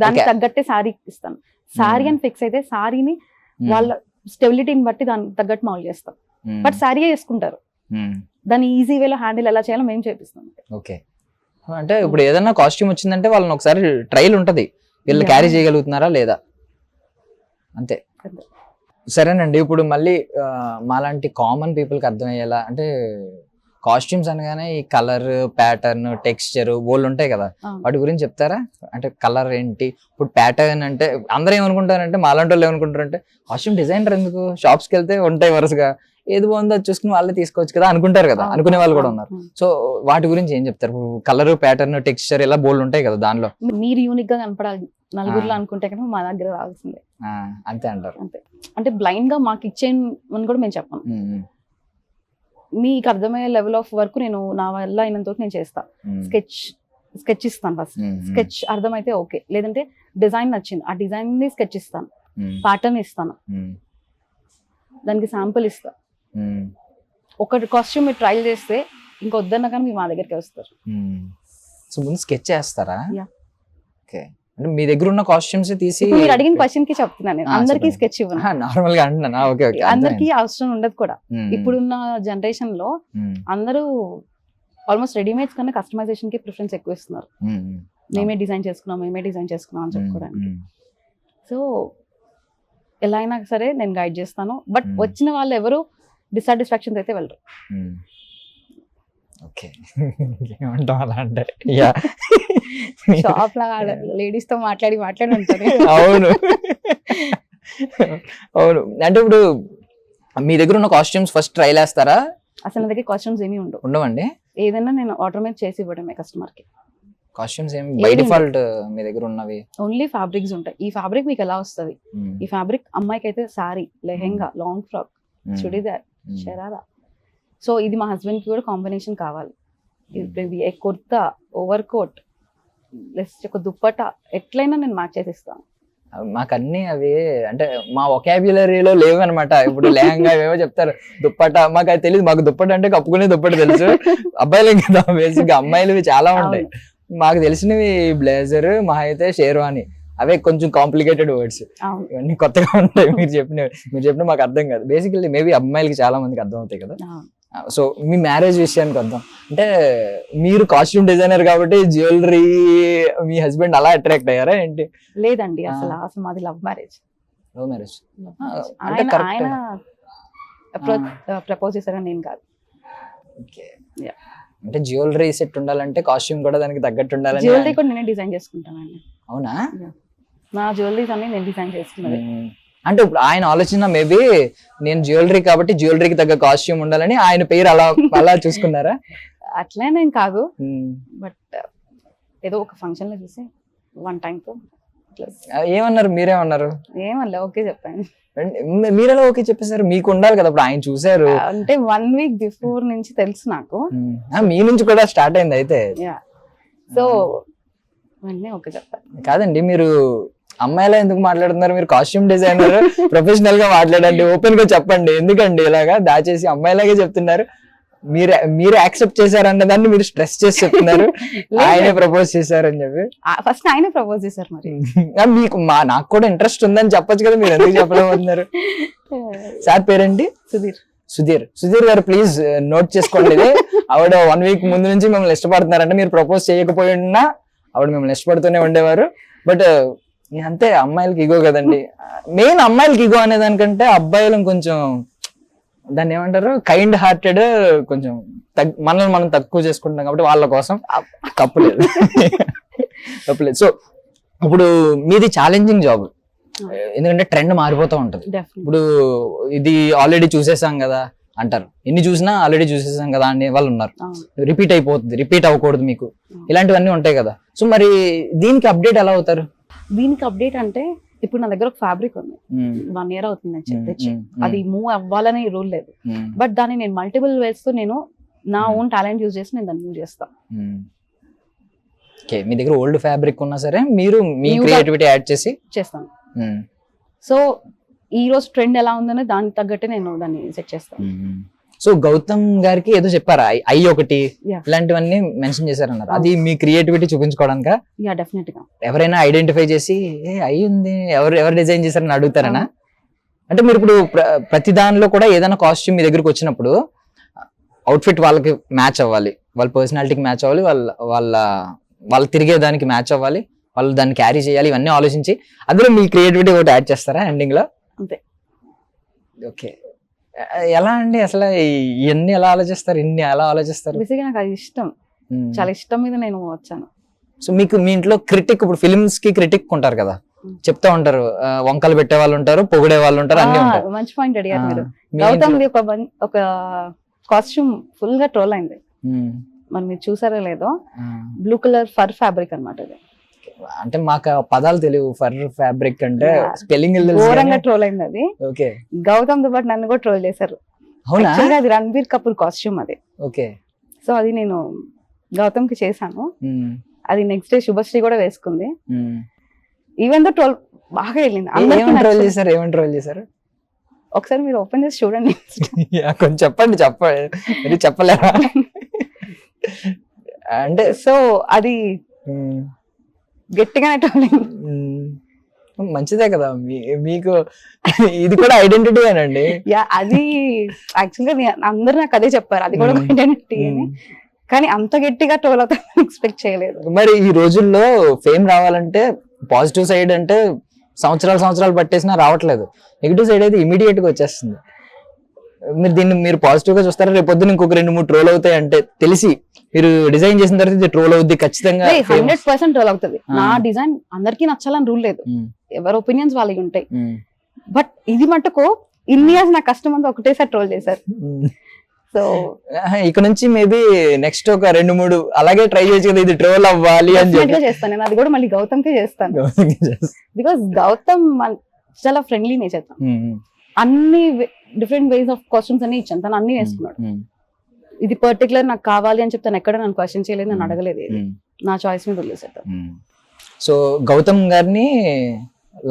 Speaker 1: దానికి తగ్గట్టే శారీ ఇస్తాను. శారీ అని ఫిక్స్ అయితే శారీని వాళ్ళ స్టెబిలిటీని బట్టి దానికి తగ్గట్టు మౌల్డ్ చేస్తాం. బట్ శారీ వేసుకుంటారు, దాన్ని ఈజీ వేలో హ్యాండిల్ ఎలా చేయాలో మేము చేపిస్తాం.
Speaker 2: ఓకే. అంటే ఇప్పుడు ఏదైనా కాస్ట్యూమ్ వచ్చిందంటే వాళ్ళని ఒకసారి ట్రైల్ ఉంటది, వీళ్ళు క్యారీ చేయగలుగుతున్నారా లేదా, అంతే. సరేనండి. ఇప్పుడు మళ్ళీ మాలాంటి కామన్ పీపుల్కి అర్థమయ్యేలా, అంటే కాస్ట్యూమ్స్ అనగానే ఈ కలర్, ప్యాటర్న్, టెక్స్చర్ బోల్డ్ ఉంటాయి కదా, వాటి గురించి చెప్తారా? అంటే కలర్ ఏంటి, ఇప్పుడు ప్యాటర్న్ అంటే అందరూ ఏమనుకుంటారంటే, మాలాంటి వాళ్ళు ఏమనుకుంటారంటే కాస్ట్యూమ్ డిజైనర్ ఎందుకు, షాప్స్కి వెళ్తే ఉంటాయి వరుసగా, ఏది బాగుందో అది చూసుకుని వాళ్ళే తీసుకోవచ్చు కదా అనుకుంటారు కదా, అనుకునే వాళ్ళు కూడా ఉన్నారు. సో వాటి గురించి ఏం చెప్తారు? కలర్, ప్యాటర్న్, టెక్స్చర్ ఇలా బోల్డ్ ఉంటాయి కదా, దానిలో
Speaker 1: మీరు యూనిక్ గా కనపడాలి నలుగురిలో అనుకుంటే కనుక మా దగ్గర రావాల్సిందే,
Speaker 2: అంతే అంటారు.
Speaker 1: అంతే. అంటే బ్లైండ్ గా మాకు ఇచ్చేయమని కూడా మేము చెప్పాను. మీకు అర్థమయ్యే లెవెల్ ఆఫ్ వర్క్ నేను నా వల్ల అయినంత వరకు నేను చేస్తా. స్కెచ్ ఇస్తాను ఫస్ట్. స్కెచ్ అర్థమైతే ఓకే, లేదంటే డిజైన్ నచ్చింది, ఆ డిజైన్ ని స్కెచ్ ఇస్తాను, ప్యాటర్న్ ఇస్తాను, దానికి శాంపుల్ ఇస్తా. ఒక కాస్ట్యూమ్ మీరు ట్రైల్ చేస్తే ఇంకొద్దన్నా కానీ మీరు మా దగ్గరికి వస్తారు.
Speaker 2: సో ముందు స్కెచ్ చేస్తారా? ఓకే. అంటే మీ దగ్గర ఉన్న కాస్ట్యూమ్స్ తీసి
Speaker 1: మీరు అడిగిన క్వశ్చన్ కి చెప్తున్నాను నేను. అందరికీ స్కెచ్ ఇవ్వను,
Speaker 2: నార్మల్ గా అంటున్నాను. Okay okay.
Speaker 1: అందరికీ అవసరం ఉండదు కూడా. ఇప్పుడున్న జనరేషన్ లో అందరూ ఆల్మోస్ట్ రెడీమేడ్స్ కన్నా కస్టమైజేషన్ కి ప్రిఫరెన్స్ ఎక్కువ ఇస్తున్నారు. మేమే డిజైన్ చేసుకున్నాం అని చెప్పుకోవడానికి. సో ఎలా అయినా సరే నేను గైడ్ చేస్తాను, బట్ వచ్చిన వాళ్ళు ఎవరు డిసాటిస్ఫాక్షన్స్ అయితే వెళ్ళరు.
Speaker 2: ఓకే. ఏమంటాం అలా అంటే,
Speaker 1: షాప్ లా లేడీస్ తో మాట్లాడి ఉంటారు.
Speaker 2: అవును అవును. అంటే ఇప్పుడు మీ దగ్గర ఉన్న కాస్ట్యూమ్స్ ఫస్ట్ ట్రైల్ వేస్తారా?
Speaker 1: అసలు నా దగ్గర కాస్ట్యూమ్స్ ఏమీ
Speaker 2: ఉండవండి.
Speaker 1: ఏదైనా నేను ఆర్డర్ మీద చేసి ఇవ్వడమే కస్టమర్ కి.
Speaker 2: కాస్ట్యూమ్స్ ఏమి బై డిఫాల్ట్ మీ దగ్గర ఉన్నవి?
Speaker 1: ఓన్లీ ఫ్యాబ్రిక్స్ ఉంటాయి. ఈ ఫ్యాబ్రిక్ మీకు ఎలా వస్తుంది? ఈ ఫ్యాబ్రిక్ అమ్మాయికి అయితే sorry, lehenga, long frock, churidar, sharara. So ఇది మా హస్బెండ్ కి కూడా కాంబినేషన్ కావాలి. ఇది కుర్తా, ఓవర్ కోట్, ఒక దుప్పటా, ఎట్లయినా నేను మ్యాచ్ చేసి ఇస్తాను.
Speaker 2: మాకు అన్ని అవి అంటే మా వొకాబ్యులరీలో లేవు అనమాట. ఇప్పుడు లెహంగా ఏవో చెప్తారు, దుప్పటా మాకు అది తెలియదు. మాకు దుప్పట అంటే కప్పుకునే దుప్పట తెలుసు, అబ్బాయిలు కదా బేసిక్గా, అమ్మాయిలు చాలా ఉంటాయి. మాకు తెలిసినవి బ్లేజర్, మహా అయితే షేర్వాణి, అవే కొంచెం కాంప్లికేటెడ్ వర్డ్స్, ఇవన్నీ కొత్తగా ఉంటాయి. మీరు చెప్పిన మాకు అర్థం కాదు. బేసికల్లీ మేబీ అమ్మాయిలకి చాలా మందికి అర్థం అవుతాయి కదా. సో మీ మ్యారేజ్ విషయానికి వద్దాం. అంటే మీరు కాస్ట్యూమ్ డిజైనర్ కాబట్టి జ్యువెలరీ మీ హస్బెండ్ అలా అట్రాక్ట్ అయ్యారా ఏంటి?
Speaker 1: లేదండి, అసలు మాది లవ్ మ్యారేజ్.
Speaker 2: Love marriage.
Speaker 1: ఆయన ప్రపోజ్ చేశారని నేను కాదు.
Speaker 2: అంటే జ్యువెలరీ సెట్ ఉండాలంటే కాస్ట్యూమ్ కూడా దానికి తగ్గట్టు ఉండాలి.
Speaker 1: జ్యువెలరీ కూడా నేనే డిజైన్ చేసుకుంటానండి.
Speaker 2: అవునా?
Speaker 1: నా జ్యువెలరీస్ అన్ని నేను డిజైన్ చేసుకున్నాను.
Speaker 2: అంటే ఇప్పుడు ఆయన ఆలోచన మేబీ నేను జ్యువెలరీ కాబట్టి జ్యువెలరీకి తగ్గ కాస్ట్యూమ్ ఉండాలని ఆయన పేరు అలా అలా చూసుకున్నారా?
Speaker 1: అట్లనేం కాదు, బట్ ఏదో ఒక ఫంక్షన్ లో చూసి వన్ టైం తో
Speaker 2: ఏమన్నారు? మీరేమన్నారు?
Speaker 1: ఏమన్నా ఓకే చెప్పాను.
Speaker 2: మీరెలా ఓకే చెప్పేశారు? మీకు ఉండాలి కదా, ఇప్పుడు ఆయన చూసారు
Speaker 1: అంటే 1 week బిఫోర్ నుంచి తెలుసు నాకు.
Speaker 2: మీ నుంచి కూడా స్టార్ట్ అయింది అయితే.
Speaker 1: సో వెంటనే ఓకే చెప్పాను.
Speaker 2: కాదండి, మీరు అమ్మాయిలా ఎందుకు మాట్లాడుతున్నారు? మీరు కాస్ట్యూమ్ డిజైనర్, ప్రొఫెషనల్ గా మాట్లాడండి, ఓపెన్ గా చెప్పండి. ఎందుకండి ఇలాగా దాచేసి అమ్మాయిలాగే చెప్తున్నారు? మీరు యాక్సెప్ట్ చేశారన్న దాన్ని మీరు స్ట్రెస్ చేసి చెప్తున్నారు. ఆయనే ప్రపోజ్ చేశారని చెప్పి.
Speaker 1: ఫస్ట్ ఆయనే ప్రపోజ్ చేశారు. మరి
Speaker 2: మీకు నాకు కూడా ఇంట్రెస్ట్ ఉందని చెప్పొచ్చు కదా, మీరు ఎందుకు చెప్పలేమన్నారు? సార్ పేరేంటి? సుధీర్ గారు, ప్లీజ్ నోట్ చేసుకోండి. ఆవిడ 1 week ముందు నుంచి మిమ్మల్ని ఇష్టపడుతున్నారంటే మీరు ప్రపోజ్ చేయకపోయి ఉన్నా ఆవిడ మిమ్మల్ని ఇష్టపడుతూనే ఉండేవారు. బట్ అంతే, అమ్మాయిలకి ఇగో కదండి. మెయిన్ అమ్మాయిలకి ఇగో అనే దానికంటే అబ్బాయిలు కొంచెం దాన్ని ఏమంటారు, కైండ్ హార్టెడ్, కొంచెం మనల్ని మనం తక్కువ చేసుకుంటాం కాబట్టి వాళ్ళ కోసం తప్పులేదు. సో ఇప్పుడు మీది ఛాలెంజింగ్ జాబ్, ఎందుకంటే ట్రెండ్ మారిపోతూ ఉంటది. ఇప్పుడు ఇది ఆల్రెడీ చూసేసాం కదా అంటారు, ఎన్ని చూసినా ఆల్రెడీ చూసేసాం కదా అనే వాళ్ళు ఉన్నారు. రిపీట్ అయిపోతుంది, రిపీట్ అవ్వకూడదు మీకు, ఇలాంటివన్నీ ఉంటాయి కదా. సో మరి దీనికి అప్డేట్ ఎలా అవుతారు?
Speaker 1: దీనికి అప్డేట్ అంటే ఇప్పుడు నా దగ్గర ఒక ఫ్యాబ్రిక్ ఉంది, 1 year అవుతుంది తెచ్చి. అది మూవ్ అవ్వాలనే రూల్ లేదు, బట్ దాన్ని నేను మల్టిపుల్ వేస్ తో నేను నా ఓన్ టాలెంట్ యూజ్ చేసి నేను దాన్ని మూవ్ చేస్తాను.
Speaker 2: మీ దగ్గర ఓల్డ్ ఫ్యాబ్రిక్ ఉన్నా సరే మీరు మీ క్రియేటివిటీ యాడ్ చేసి చేస్తాను.
Speaker 1: సో ఈ రోజు ట్రెండ్ ఎలా ఉందనే దానికి తగ్గట్టే నేను దాన్ని సెట్ చేస్తాను.
Speaker 2: సో గౌతమ్ గారికి ఏదో చెప్పారా, ఐ ఒకటి ఇలాంటివన్నీ మెన్షన్ చేశారన్నారు, అది మీ క్రియేటివిటీ చూపించుకోవడానికా?
Speaker 1: యా, డెఫినెట్ గా.
Speaker 2: ఎవరైనా ఐడెంటిఫై చేసి ఐ ఉంది, ఎవరు డిజైన్ చేశారని అడుగుతారనా? అంటే మీరు ఇప్పుడు ప్రతి దానిలో కూడా ఏదైనా కాస్ట్యూమ్ మీ దగ్గరకు వచ్చినప్పుడు అవుట్ఫిట్ వాళ్ళకి మ్యాచ్ అవ్వాలి, వాళ్ళ పర్సనాలిటీకి మ్యాచ్ అవ్వాలి, వాళ్ళు తిరిగే దానికి మ్యాచ్ అవ్వాలి, వాళ్ళు దాన్ని క్యారీ చేయాలి, ఇవన్నీ ఆలోచించి అందులో మీ క్రియేటివిటీ ఒకటి యాడ్ చేస్తారా ఎండింగ్ లో?
Speaker 1: అంతే.
Speaker 2: ఓకే, ఎలా అండి అసలు ఇవన్నీ ఎలా ఆలోచిస్తారు, ఇన్ని ఎలా ఆలోచిస్తారు?
Speaker 1: బేసిక్గా నాకు అది ఇష్టం, చాలా ఇష్టం మీద నేను వచ్చాను.
Speaker 2: సో మీకు మీ ఇంట్లో క్రిటిక్, ఇప్పుడు ఫిల్మ్స్ కి క్రిటిక్ ఉంటారు కదా, చెప్తా ఉంటారు, వంకలు పెట్టే వాళ్ళు ఉంటారు, పొగిడే వాళ్ళు ఉంటారు, అన్ని ఉంటారు.
Speaker 1: మంచి పాయింట్ అడిగారు మీరు. గౌతమ్ ఒక కాస్ట్యూమ్ ఫుల్ గా ట్రోల్ అయింది, మరి మీరు చూసారో లేదో. బ్లూ కలర్ ఫర్ ఫ్యాబ్రిక్ అన్నమాట అది.
Speaker 2: అంటే మాకు పదాలు తెలియదు, ఫర్ ఫ్యాబ్రిక్ అంటే స్పెల్లింగ్
Speaker 1: ఘోరంగా ట్రోల్ అయింది అది.
Speaker 2: ఓకే,
Speaker 1: గౌతమ్ తో పాటు నన్ను కూడా ట్రోల్ చేశారు.
Speaker 2: అవునా?
Speaker 1: అది రణబీర్ కపూర్ కాస్ట్యూమ్ అది.
Speaker 2: ఓకే, సో
Speaker 1: అది నేను గౌతమ్ కి చేశాను. అది నెక్స్ట్ డే శుభశ్రీ కూడా వేసుకుంది. ఈవెన్ దో ట్రోల్ బాగా వెళ్ళింది.
Speaker 2: ఏమని ట్రోల్ చేశారు?
Speaker 1: ఒకసారి మీరు ఓపెన్ చేసి చూడండి.
Speaker 2: కొంచెం చెప్పండి, చెప్పలేరా? అంటే
Speaker 1: సో అది గట్టిగానే ట్రోల్ అయింది.
Speaker 2: మంచిదే కదా, మీకు ఇది కూడా ఐడెంటిటీ అనండి.
Speaker 1: అది యాక్చువల్ గా అందరు నాకు అదే చెప్పారు, అది కూడా ఐడెంటిటీ అని. కానీ అంత గట్టిగా ట్రోల్ అవుతా ఎక్స్పెక్ట్ చేయలేదు.
Speaker 2: మరి ఈ రోజుల్లో ఫేమ్ రావాలంటే పాజిటివ్ సైడ్ అంటే సంవత్సరాలు పట్టేసినా రావట్లేదు, నెగిటివ్ సైడ్ అయితే ఇమీడియట్ గా వచ్చేస్తుంది. మీరు పాజిటివ్ గా చూస్తారా? రేపు పొద్దున ఇంకొక 2-3 ట్రోల్ అవుతాయి అంటే తెలిసి మీరు డిజైన్ చేసిన తర్వాత ఇది ట్రోల్ అవుద్ది ఖచ్చితంగా.
Speaker 1: 100% ట్రోల్ అవుతుంది. నా డిజైన్ అందరికీ నచ్చాలని రూల్ లేదు, ఎవరి ఒపీనియన్స్ వాళ్ళకి ఉంటాయి. బట్ ఇది మటుకు ఇన్ని ఇయర్స్ నా కష్టం అంతా ఒకటేసారి ట్రోల్ చేశారు. సో
Speaker 2: ఇక నుంచి మేబీ నెక్స్ట్ ఒక 2-3 అలాగే ట్రై చేయొచ్చు కదా, ఇది ట్రోల్ అవ్వాలి అని
Speaker 1: చేస్తాను నేను. అది కూడా మళ్ళీ గౌతమ్ కే చేస్తాను, బికాస్ గౌతమ్ చాలా ఫ్రెండ్లీ నేచర్. అన్ని డిఫరెంట్ వేస్ ఆఫ్ కాస్ట్యూమ్స్ అన్ని ఇచ్చాను, తను అన్ని వేసుకున్నాడు. ఇది పర్టికులర్ నాకు కావాలి అని చెప్తాను, ఎక్కడ నన్ను క్వశ్చన్ చేయలేదు, నన్ను అడగలేదు, నా చాయిస్ మీద వదిలేసేద్దాం.
Speaker 2: సో గౌతమ్ గారిని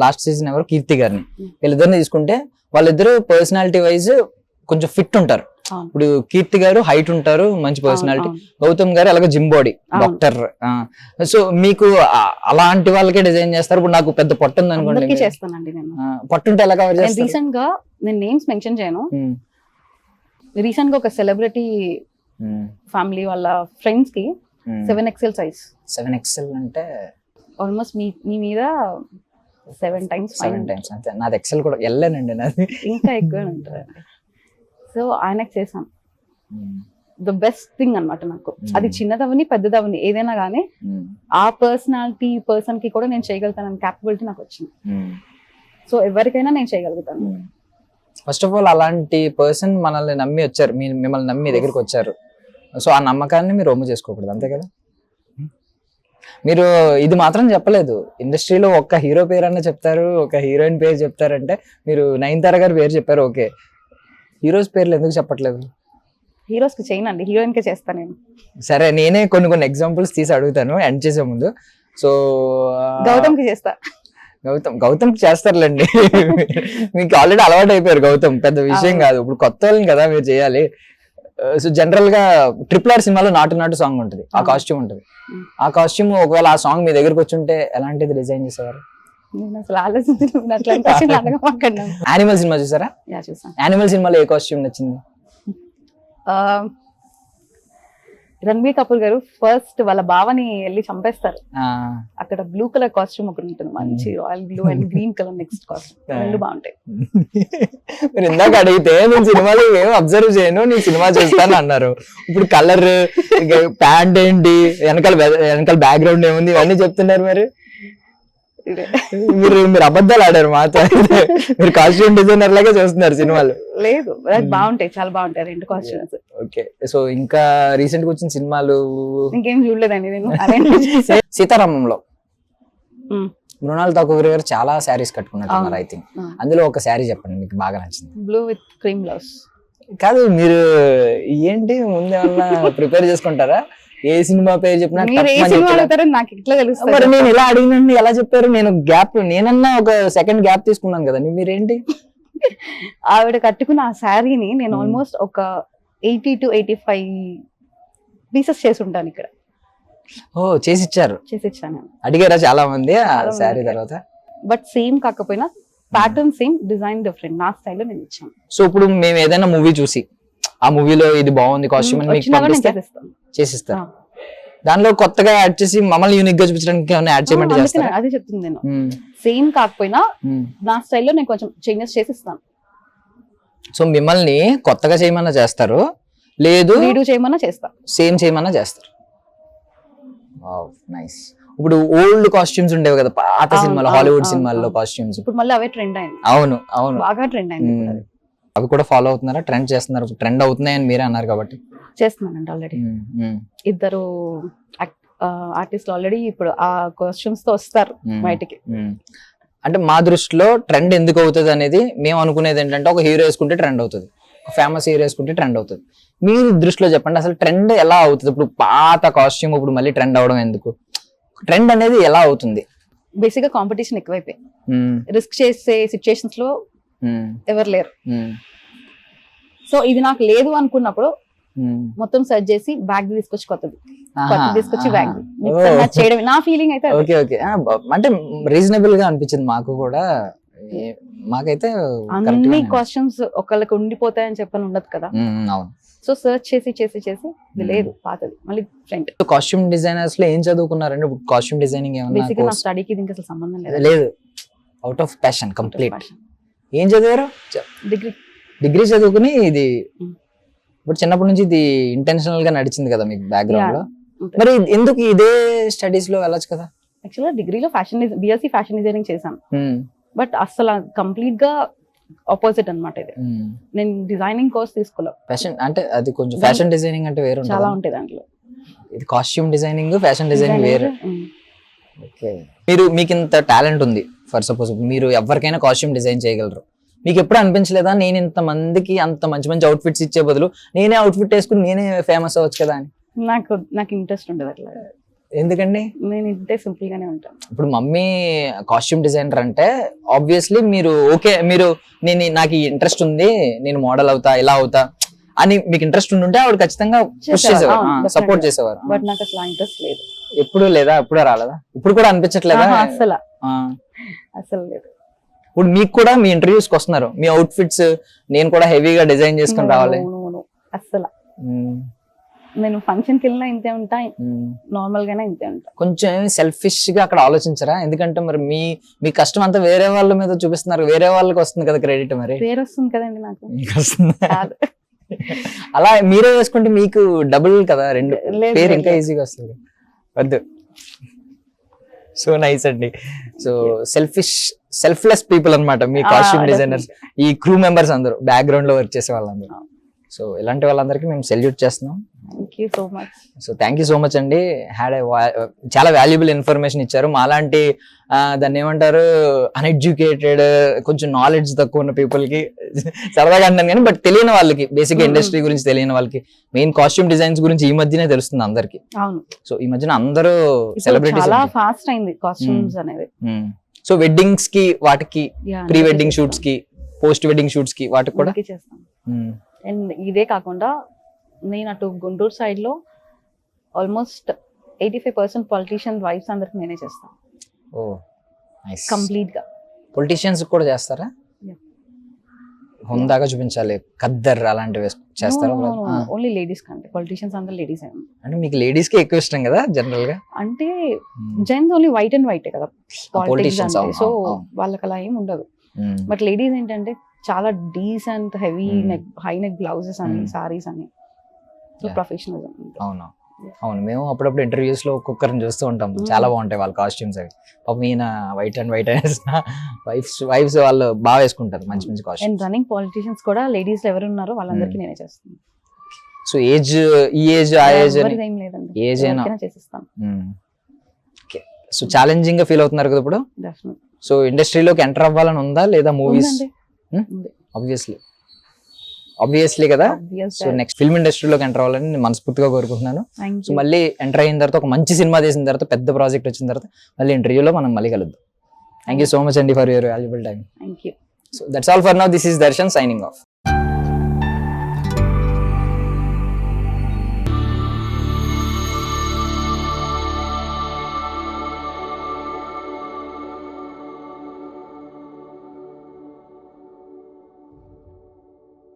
Speaker 2: లాస్ట్ సీజన్ ఎవరు, కీర్తి గారిని, వీళ్ళిద్దరిని తీసుకుంటే వాళ్ళిద్దరు పర్సనాలిటీ వైజ్ కొంచెం ఫిట్ ఉంటారు. ఇప్పుడు కీర్తి గారు హైట్ ఉంటారు, మంచి పర్సనాలిటీ. గౌతమ్ గారు అలాగే జిమ్ బాడీ, డాక్టర్. సో మీకు అలాంటి వాళ్ళకే డిజైన్ చేస్తారు. ఇప్పుడు నాకు పెద్ద పొట్ట ఉంది అనుకోండి,
Speaker 1: చేస్తానండి నేను.
Speaker 2: పొట్టుంటే ఎలా కవర్ చేస్తారు?
Speaker 1: రీసెంట్ గా నేను నేమ్స్ మెన్షన్ చేయను, రీసెంట్ గా ఒక సెలబ్రిటీ ఫ్యామిలీ వాళ్ళ ఫ్రెండ్స్ కి 7XL సైజ్.
Speaker 2: 7XL అంటే
Speaker 1: ఆల్మోస్ట్ మీ మీద 7 times
Speaker 2: అంతే. నాది ఎక్సెల్ కూడా వెళ్ళానండి, నాది
Speaker 1: ఇంకా ఎక్కువ ఉంటారండి. సో ఆయనకు చేశాను, ద బెస్ట్ థింగ్ అన్నమాట నాకు. అది చిన్నదవని పెద్దదవని ఏదైనా గానీ ఆ పర్సనాలిటీ పర్సన్ కి కూడా నేను చేయగలుగుతాను క్యాపబిలిటీ నాకు వచ్చింది. సో ఎవరికైనా నేను చేయగలుగుతాను.
Speaker 2: ఫస్ట్ ఆఫ్ ఆల్ అలాంటి పర్సన్ మనల్ని నమ్మి వచ్చారు, మిమ్మల్ని నమ్మి మీ దగ్గరికి వచ్చారు. సో ఆ నమ్మకాన్ని మీరు రొమ్ము చేసుకోకూడదు, అంతే కదా. మీరు ఇది మాత్రం చెప్పలేదు, ఇండస్ట్రీలో ఒక్క హీరో పేరు అన్న చెప్తారు, ఒక హీరోయిన్ పేరు చెప్తారంటే మీరు నయనతార గారి పేరు చెప్పారు. ఓకే, హీరోస్ పేర్లు ఎందుకు చెప్పట్లేదు?
Speaker 1: హీరోస్ కి చేయనండి, హీరోయిన్ కే చేస్తాను నేను.
Speaker 2: సరే, నేనే కొన్ని ఎగ్జాంపుల్స్ తీసి అడుగుతాను ఎండ్ చేసే ముందు. సో
Speaker 1: గౌతమ్ కి చేస్తా.
Speaker 2: గౌతమ్ చేస్తారులేండి. మీకు ఆల్రెడీ అలవాటు అయిపోయారు గౌతమ్, పెద్ద విషయం కాదు. ఇప్పుడు కొత్త వాళ్ళని కదా మీరు చేయాలి. సో జనరల్ గా RRR సినిమాలో నాటు సాంగ్ ఉంటుంది, ఆ కాస్ట్యూమ్ ఉంటుంది. ఆ కాస్ట్యూమ్ ఒకవేళ ఆ సాంగ్ మీ దగ్గరకు వచ్చి ఉంటే ఎలాంటిది డిజైన్ చేసేవారు?
Speaker 1: నేను అసలు ఆలోచించలేదు.
Speaker 2: యానిమల్ సినిమా చూసారా?
Speaker 1: చూసాను.
Speaker 2: యానిమల్ సినిమాలో ఏ కాస్ట్యూమ్ నచ్చింది?
Speaker 1: రణబీర్ కపూర్ గారు ఫస్ట్ వాళ్ళ బావని వెళ్ళి చంపేస్తారు, అక్కడ బ్లూ కలర్ కాస్ట్యూమ్ ఒకటి ఉంటుంది, మంచి royal blue and green colour next costume, రెండు బాగుంటాయి.
Speaker 2: మీరు ఇందాక అడిగితే నేను సినిమాలో ఏం అబ్జర్వ్ చేయను, నేను సినిమా చూస్తాను అన్నారు. ఇప్పుడు కలర్, ప్యాంట్ ఏంటి, వెనకాల బ్యాక్గ్రౌండ్ ఏముంది, ఇవన్నీ చెప్తున్నారు. మరి మీరు అబద్ధాలు ఆడారు మాతో. మీరు కాస్ట్యూమ్ డిజైనర్ లాగా చూస్తున్నారు సినిమాలు.
Speaker 1: లేదు, బాగుంటాయి, చాలా బాగుంటాయి రెండు కాస్ట్యూమ్స్.
Speaker 2: ఓకే, సో ఇంకా రీసెంట్ గా వచ్చిన సినిమాలు
Speaker 1: ఇంకేం చూడలేదండి నేను.
Speaker 2: సీతారామంలో మృణాల్ ఠాకూర్ గారు చాలా శారీస్ కట్టుకున్నట్టున్నారు. ఐ థింక్ అందులో ఒక శారీ చెప్పండి మీకు బాగా నచ్చింది.
Speaker 1: Blue with cream blouse.
Speaker 2: కాదు, మీరు ఏంటి ముందేమన్నా ప్రిపేర్ చేసుకుంటారా? ఏ సినిమా పేరు చెప్పినా
Speaker 1: నాకు ఇట్లా తెలుస్తుంది.
Speaker 2: మరి నేను ఇలా అడిగినండి ఎలా చెప్పారు? నేను గ్యాప్, నేనన్నా ఒక సెకండ్ గ్యాప్ తీసుకున్నాను కదా, మీరేంటి?
Speaker 1: ఆవిడ కట్టుకున్న ఆ శారీని నేను ఆల్మోస్ట్ ఒక 80 to 85 పీసెస్ చేసి ఉంటాను ఇక్కడ.
Speaker 2: ఓ, చేసిచ్చారు?
Speaker 1: చేసిచ్చాను.
Speaker 2: అడిగారా చాలా మంది ఆ శారీ తర్వాత?
Speaker 1: బట్ సేమ్ కాకపోయినా ప్యాటర్న్ సేమ్, డిజైన్ డిఫరెంట్, నా స్టైల్లో నేను ఇచ్చాను.
Speaker 2: సో ఇప్పుడు మేము ఏదైనా మూవీ చూసి ఆ మూవీలో ఇది బాగుంది కాస్ట్యూమ్ అని మీకు పంపిస్తే చేసిస్తారు, దానిలో కొత్తగా యాడ్ చేసి మమ్మల్ని యూనిక్ గా చూపించడానికి ఏమైనా యాడ్ చేయమంటే చేస్తారా?
Speaker 1: అదే చెప్తుంది నేను. సేమ్ కాకపోయినా నా స్టైల్లో నేను కొంచెం చేంజెస్ చేసిస్తాను.
Speaker 2: సో మిమ్మల్ని కొత్తగా చేయమన్నా చేస్తారు, లేదు
Speaker 1: రీడూ చేయమన్నా చేస్తా,
Speaker 2: సేమ్ చేయమన్నా చేస్తారు. నైస్. ఇప్పుడు ఓల్డ్ కాస్ట్యూమ్స్ ఉండేవి కదా పాత సినిమాలో, హాలీవుడ్ సినిమాల్లో కాస్ట్యూమ్స్,
Speaker 1: ఇప్పుడు మళ్ళీ అవే ట్రెండ్ అయింది.
Speaker 2: అవును అవును,
Speaker 1: బాగా ట్రెండ్ అయింది.
Speaker 2: అవి కూడా ఫాలో అవుతున్నారా? ట్రెండ్ చేస్తున్నారు? ట్రెండ్ అవుతున్నాయని మీరే అన్నారు కాబట్టి.
Speaker 1: చేస్తున్నానండి ఆల్రెడీ. ఇద్దరు ఆర్టిస్టులు ఆల్రెడీ ఇప్పుడు ఆ కాస్ట్యూమ్స్ తో వస్తారు బయటికి.
Speaker 2: అంటే మా దృష్టిలో ట్రెండ్ ఎందుకు అవుతుంది అనేది మేము అనుకునేది ఏంటంటే, ఒక హీరో వేసుకుంటే ట్రెండ్ అవుతుంది, ఒక ఫేమస్ హీరో వేసుకుంటే ట్రెండ్ అవుతుంది. మీరు దృష్టిలో చెప్పండి, అసలు ట్రెండ్ ఎలా అవుతుంది? ఇప్పుడు పాత కాస్ట్యూమ్ ఇప్పుడు మళ్ళీ ట్రెండ్ అవడం ఎందుకు? ట్రెండ్ అనేది ఎలా అవుతుంది?
Speaker 1: బేసిక్ గా కాంపిటీషన్ ఎక్కువైపోయి రిస్క్ చేసే సిచ్యుయేషన్స్ లో ఎవరు లేరు. సో ఇది నాకు లేదు అనుకున్నప్పుడు మొత్తం సెర్చ్ చేసి బ్యాగ్ తీసుకొచ్చి కొత్తది తీసుకొచ్చి బ్యాగ్ చేయడం నా ఫీలింగ్ అయితే.
Speaker 2: ఓకే ఓకే, అంటే రీజనబుల్ గా అనిపించింది మాకు కూడా. మాకైతే
Speaker 1: అన్ని కాస్ట్యూమ్స్ ఒకళ్ళకి ఉండిపోతాయని చెప్పని ఉండదు కదా.
Speaker 2: అవును.
Speaker 1: సో సర్చ్ చేసి చేసి చేసి ఇది లేదు పాతది మళ్ళీ ఫ్రంట్.
Speaker 2: కాస్ట్యూమ్ డిజైనర్స్ లో ఏం చదువుకున్నారంటే కాస్ట్యూమ్ డిజైనింగ్ ఏమన్నా?
Speaker 1: బేసిక్గా నా స్టడీకి దీనికి అసలు సంబంధం
Speaker 2: లేదు, అవుట్ ఆఫ్ ప్యాషన్ కంప్లీట్. ఏం చదివారు? డిగ్రీ చదువుకుని ఇది ఇప్పుడు చిన్నప్పటి నుంచి ఇది ఇంటెన్షనల్ గా నడిచింది కదా మీకు బ్యాక్గ్రౌండ్ లో. మరి ఎందుకు ఇదే స్టడీస్ లో వెళ్ళొచ్చు కదా?
Speaker 1: యాక్చువల్గా డిగ్రీలో BSc ఫ్యాషన్ డిజైనింగ్ చేశాను, బట్ అసలు కంప్లీట్ గా ఆపోజిట్ అన్నమాట. ఇది నేను డిజైనింగ్ కోర్స్ తీసుకోలేదు.
Speaker 2: ఫ్యాషన్ అంటే అది కొంచెం ఫ్యాషన్ డిజైనింగ్ అంటే వేరు
Speaker 1: చాలా ఉంటాయి దాంట్లో.
Speaker 2: ఇది కాస్ట్యూమ్ డిజైనింగ్, ఫ్యాషన్ డిజైనింగ్ వేరు. ఓకే, మీకు ఇంత టాలెంట్ ఉంది, ఫర్ సపోజ్ మీరు ఎవరికైనా కాస్ట్యూమ్ డిజైన్ చేయగలరు. మీకు ఎప్పుడు అనిపించలేదా, నేను ఇంత మందికి అంత మంచి మంచి అవుట్ఫిట్స్ ఇచ్చే బదులు నేనే అవుట్ఫిట్ వేసుకుని నేనే ఫేమస్ అవ్వచ్చు కదా అని?
Speaker 1: నాకు ఇంట్రెస్ట్ ఉండదు అట్లా.
Speaker 2: ఎందుకండి?
Speaker 1: నేను ఇంతే సింపుల్ గానే ఉంటాను.
Speaker 2: ఇప్పుడు మమ్మీ కాస్ట్యూమ్ డిజైనర్ అంటే ఆబ్వియస్లీ మీరు ఓకే, మీరు నాకు ఇంట్రెస్ట్ ఉంది, నేను మోడల్ అవుతా ఇలా అవుతా అని మీకు ఇంట్రెస్ట్ ఉంటే ఆవిడ ఖచ్చితంగా పుష్ చేసేవారు, సపోర్ట్ చేసేవారు.
Speaker 1: బట్ నాకు అసలు ఇంట్రెస్ట్ లేదు.
Speaker 2: ఎప్పుడు లేదా? ఎప్పుడూ రాలేదా? ఇప్పుడు కూడా అనిపించట్లేదా?
Speaker 1: అసలు లేదు.
Speaker 2: ఇప్పుడు మీకు కూడా మీ ఇంటర్వ్యూస్ కి వస్తున్నారు, మీ అవుట్ఫిట్స్ నేను కూడా హెవీగా డిజైన్ చేసుకుని రావాలి.
Speaker 1: అసలు నేను ఫంక్షన్ కి వెళ్ళినా ఇంతే ఉంటా, నార్మల్ గానే ఇంతే ఉంటా. కొంచెం
Speaker 2: సెల్ఫిష్ గా అక్కడ ఆలోచించరా? ఎందుకంటే మరి మీ కష్టం అంతా వేరే వాళ్ళ మీద చూపిస్తున్నారు, వేరే వాళ్ళకి వస్తుంది కదా క్రెడిట్. మరి
Speaker 1: పేరు వస్తుంది కదండి నాకు.
Speaker 2: అలా మీరే వేసుకుంటే మీకు డబుల్ కదా, రెండు పేరు ఇంకా ఈజీగా వస్తుంది. వద్దు. సో నైస్ అండి. సో సెల్ఫ్లెస్ పీపుల్ అన్నమాట మీ కాస్ట్యూమ్ డిజైనర్స్, ఈ క్రూ మెంబర్స్ అందరూ బ్యాక్గ్రౌండ్ లో వర్క్ చేసే వాళ్ళందరూ. సో ఇలాంటి వాళ్ళందరికీ మేము సెల్యూట్ చేస్తున్నాం.
Speaker 1: Thank you so much.
Speaker 2: So thank you so much అండి. చాలా వాల్యుబుల్ ఇన్ఫర్మేషన్ ఇచ్చారు. మాలాంటి దాన్ని ఏమంటారు అన్ఎడ్యుకేటెడ్, కొంచెం నాలెడ్జ్ తక్కువ ఉన్న పీపుల్ కి సరదాగా అంటాను కానీ, బట్ తెలియని వాళ్ళకి, బేసిక్ ఇండస్ట్రీ గురించి తెలియని వాళ్ళకి, మెయిన్ కాస్ట్యూమ్ డిజైన్స్ గురించి ఈ మధ్యనే తెలుస్తుంది అందరికి.
Speaker 1: అవును,
Speaker 2: సో ఈ మధ్యన అందరూ సెలబ్రిటీస్
Speaker 1: చాలా ఫాస్ట్ అయింది కాస్ట్యూమ్స్ అనేది.
Speaker 2: సో వెడ్డింగ్స్ కి, వాటికి ప్రీ వెడ్డింగ్ షూట్స్ కి, పోస్ట్ వెడ్డింగ్ షూట్స్ కి, వాటికి కూడా
Speaker 1: చేస్తాం. అండ్ ఇదే కాకుండా నేను అటు గుంటూరు సైడ్ లో ఆల్మోస్ట్ 85% పొలిటీషియన్ వైఫ్స్ అందరికి నేనే చేస్తాను.
Speaker 2: ఓ నైస్.
Speaker 1: కంప్లీట్ గా
Speaker 2: పొలిటీషియన్స్ కూడా చేస్తారా?
Speaker 1: Yeah.
Speaker 2: హుందాగా చూపించాలి, ఖద్దర్ అలాంటివి చేస్తారా?
Speaker 1: ఓన్లీ లేడీస్ కంటే, పొలిటీషియన్స్ అందరు లేడీస్.
Speaker 2: అంటే మీకు లేడీస్ కి ఎక్కువ ఇష్టం కదా జనరల్ గా?
Speaker 1: అంటే gents only white and white కదా
Speaker 2: Politicians,
Speaker 1: పాలిటిక్స్, సో
Speaker 2: అవును.
Speaker 1: వాళ్ళకి అలా ఏం ఉండదు. బట్ లేడీస్ ఏంటంటే చాలా decent heavy neck, high neck blouses అని, సారీస్ అని,
Speaker 2: Yeah.
Speaker 1: ప్రొఫెషనలిజం.
Speaker 2: అవును అవును, మేము అప్పుడప్పుడు ఇంటర్వ్యూస్ లో ఒక్కొక్కరిని చూస్తూ ఉంటాం. చాలా బాగుంటాయి వాళ్ళ కాస్ట్యూమ్స్ అవి. పాపం ఈయన వైట్ అండ్ వైట్ వైఫ్స్ వాళ్ళు బాగా వేసుకుంటారు మంచి మంచి
Speaker 1: అండ్
Speaker 2: కాస్ట్యూమ్స్.
Speaker 1: రన్నింగ్ పొలిటీషియన్స్ కూడా లేడీస్ ఎవరు ఉన్నారో వాళ్ళందరికీ నేనే చేస్తాను.
Speaker 2: సో ఏజ్, ఈ ఏజ్ ఆ ఏజ్
Speaker 1: ఎవరిది ఏం లేదండి,
Speaker 2: ఏజ్ అయినా
Speaker 1: ఎవరికైనా చేసిస్తాను.
Speaker 2: సో ఛాలెంజింగ్ గా ఫీల్ అవుతున్నారు కదా ఇప్పుడు?
Speaker 1: Definitely.
Speaker 2: సో ఇండస్ట్రీలోకి ఎంటర్ అవ్వాలని ఉందా లేదా? మూవీస్
Speaker 1: ఉందండి. ఉంది.
Speaker 2: ఆబ్వియస్లీ కదా.
Speaker 1: Obvious
Speaker 2: so
Speaker 1: that.
Speaker 2: Next film ఇండస్ట్రీలోకి ఎంటర్ అవ్వాలని నేను మనస్ఫూర్తిగా కోరుకుంటున్నాను.
Speaker 1: Thank
Speaker 2: so
Speaker 1: you.
Speaker 2: మళ్ళీ ఎంటర్ అయిన తర్వాత ఒక మంచి సినిమా తీసిన తర్వాత, పెద్ద ప్రాజెక్ట్ వచ్చిన తర్వాత మళ్ళీ ఇంటర్వ్యూలో మనం మళ్ళీ కలుద్దాం. థ్యాంక్ యూ సో మచ్ అండి for your valuable time.
Speaker 1: Thank you.
Speaker 2: So that's all for now. This is Darshan signing off.